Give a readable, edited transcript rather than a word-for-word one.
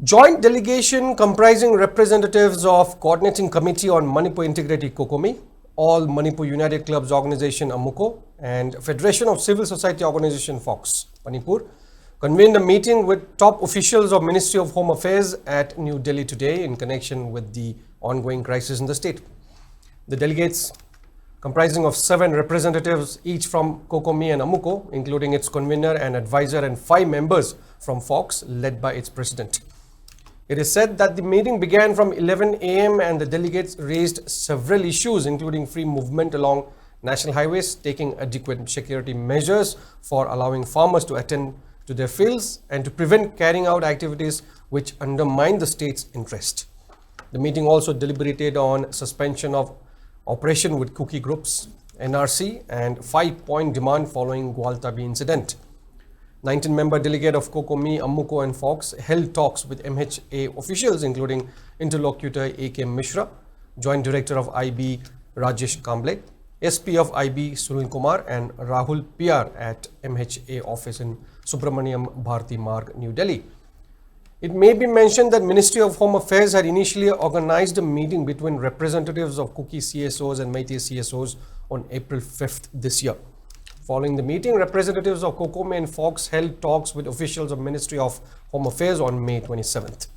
Joint delegation comprising representatives of Coordinating Committee on Manipur Integrity Cocomi, All Manipur United Clubs Organization Amuco, and Federation of Civil Society Organization Focs, Manipur, convened a meeting with top officials of Ministry of Home Affairs at New Delhi today in connection with the ongoing crisis in the state. The delegates, comprising of 7 representatives, each from Cocomi and Amuco, including its convener and advisor, and 5 members from Focs, led by its president. It is said that the meeting began from 11 a.m. and the delegates raised several issues, including free movement along national highways, taking adequate security measures for allowing farmers to attend to their fields, and to prevent carrying out activities which undermine the state's interest. The meeting also deliberated on suspension of operation with cookie groups, NRC, and 5-point demand following Gwaltabi incident. 19-member delegate of Cocomi, Amuco and Focs held talks with MHA officials, including interlocutor A.K. Mishra, Joint Director of IB Rajesh Kamble, SP of IB Sunil Kumar, and Rahul PR at MHA office in Subramaniam Bharti Marg, New Delhi. It may be mentioned that Ministry of Home Affairs had initially organized a meeting between representatives of Kuki CSOs and Meitei CSOs on April 5th this year. Following the meeting, representatives of Cocomi and Focs held talks with officials of Ministry of Home Affairs on May 27th.